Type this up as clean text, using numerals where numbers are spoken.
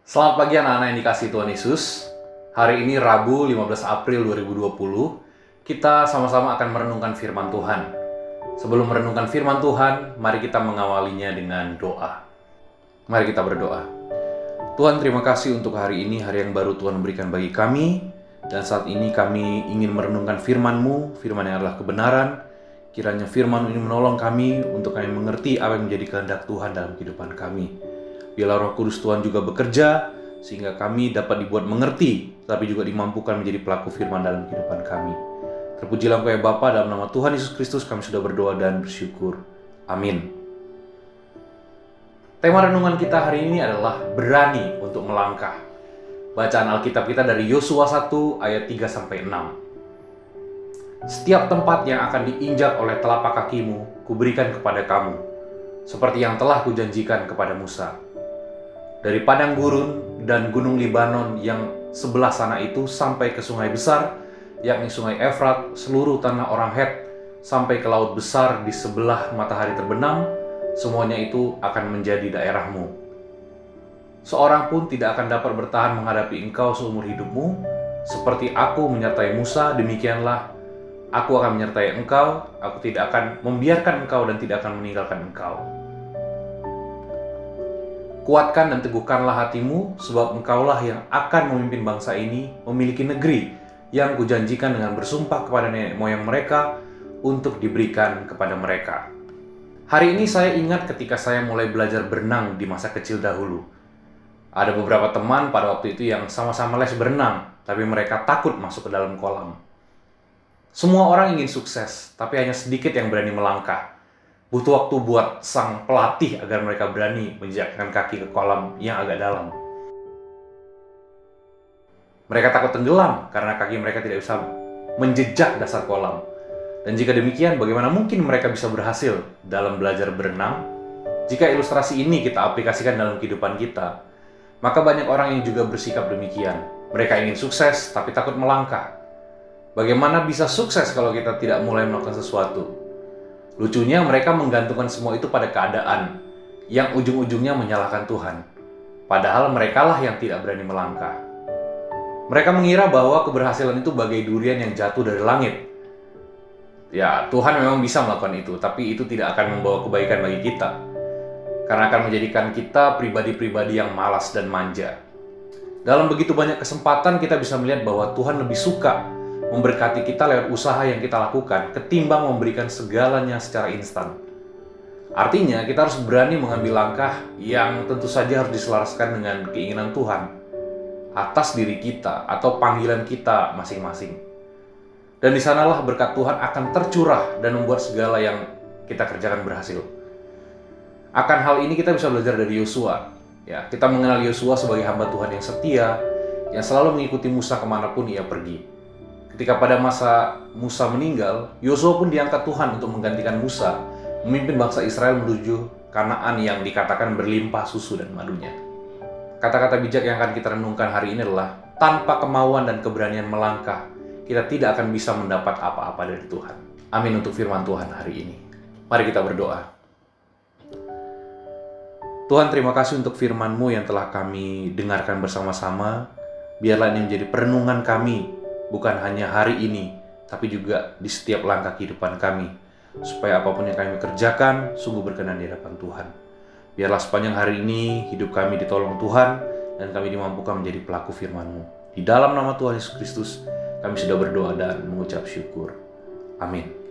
Selamat pagi anak-anak yang dikasihi Tuhan Yesus. Hari ini Rabu 15 April 2020, kita sama-sama akan merenungkan firman Tuhan. Sebelum merenungkan firman Tuhan, mari kita mengawalinya dengan doa. Mari kita berdoa. Tuhan, terima kasih untuk hari ini, hari yang baru Tuhan berikan bagi kami. Dan saat ini kami ingin merenungkan firman-Mu, firman yang adalah kebenaran. Kiranya firman ini menolong kami untuk kami mengerti apa yang menjadi kehendak Tuhan dalam kehidupan kami. Biarlah Roh Kudus Tuhan juga bekerja, sehingga kami dapat dibuat mengerti, tapi juga dimampukan menjadi pelaku firman dalam kehidupan kami. Terpujilah Engkau ya Bapa, dalam nama Tuhan Yesus Kristus kami sudah berdoa dan bersyukur. Amin. Tema renungan kita hari ini adalah berani untuk melangkah. Bacaan Alkitab kita dari Yosua 1 ayat 3-6. Setiap tempat yang akan diinjak oleh telapak kakimu, kuberikan kepada kamu, seperti yang telah kujanjikan kepada Musa. Dari padang gurun dan gunung Libanon yang sebelah sana itu sampai ke sungai besar, yakni sungai Efrat, seluruh tanah orang Het, sampai ke laut besar di sebelah matahari terbenam, semuanya itu akan menjadi daerahmu. Seorang pun tidak akan dapat bertahan menghadapi engkau seumur hidupmu. Seperti aku menyertai Musa, demikianlah aku akan menyertai engkau. Aku tidak akan membiarkan engkau dan tidak akan meninggalkan engkau. Kuatkan dan teguhkanlah hatimu, sebab engkaulah yang akan memimpin bangsa ini memiliki negeri yang kujanjikan dengan bersumpah kepada nenek moyang mereka untuk diberikan kepada mereka. Hari ini saya ingat ketika saya mulai belajar berenang di masa kecil dahulu. Ada beberapa teman pada waktu itu yang sama-sama les berenang, tapi mereka takut masuk ke dalam kolam. Semua orang ingin sukses, tapi hanya sedikit yang berani melangkah. Butuh waktu buat sang pelatih agar mereka berani menjejakkan kaki ke kolam yang agak dalam. Mereka takut tenggelam karena kaki mereka tidak bisa menjejak dasar kolam. Dan jika demikian, bagaimana mungkin mereka bisa berhasil dalam belajar berenang? Jika ilustrasi ini kita aplikasikan dalam kehidupan kita, maka banyak orang yang juga bersikap demikian. Mereka ingin sukses tapi takut melangkah. Bagaimana bisa sukses kalau kita tidak mulai melakukan sesuatu? Lucunya mereka menggantungkan semua itu pada keadaan yang ujung-ujungnya menyalahkan Tuhan. Padahal merekalah yang tidak berani melangkah. Mereka mengira bahwa keberhasilan itu bagai durian yang jatuh dari langit. Ya, Tuhan memang bisa melakukan itu, tapi itu tidak akan membawa kebaikan bagi kita. Karena akan menjadikan kita pribadi-pribadi yang malas dan manja. Dalam begitu banyak kesempatan kita bisa melihat bahwa Tuhan lebih suka memberkati kita lewat usaha yang kita lakukan ketimbang memberikan segalanya secara instan. Artinya, kita harus berani mengambil langkah yang tentu saja harus diselaraskan dengan keinginan Tuhan atas diri kita atau panggilan kita masing-masing. Dan di sanalah berkat Tuhan akan tercurah dan membuat segala yang kita kerjakan berhasil. Akan hal ini kita bisa belajar dari Yosua. Ya, kita mengenal Yosua sebagai hamba Tuhan yang setia, yang selalu mengikuti Musa kemanapun ia pergi. Ketika pada masa Musa meninggal, Yosua pun diangkat Tuhan untuk menggantikan Musa, memimpin bangsa Israel menuju Kanaan yang dikatakan berlimpah susu dan madunya. Kata-kata bijak yang akan kita renungkan hari ini adalah, tanpa kemauan dan keberanian melangkah, kita tidak akan bisa mendapat apa-apa dari Tuhan. Amin untuk firman Tuhan hari ini. Mari kita berdoa. Tuhan, terima kasih untuk firman-Mu yang telah kami dengarkan bersama-sama. Biarlah ini menjadi perenungan kami, bukan hanya hari ini, tapi juga di setiap langkah kehidupan kami. Supaya apapun yang kami kerjakan, sungguh berkenan di hadapan Tuhan. Biarlah sepanjang hari ini, hidup kami ditolong Tuhan, dan kami dimampukan menjadi pelaku firman-Mu. Di dalam nama Tuhan Yesus Kristus, kami sudah berdoa dan mengucap syukur. Amin.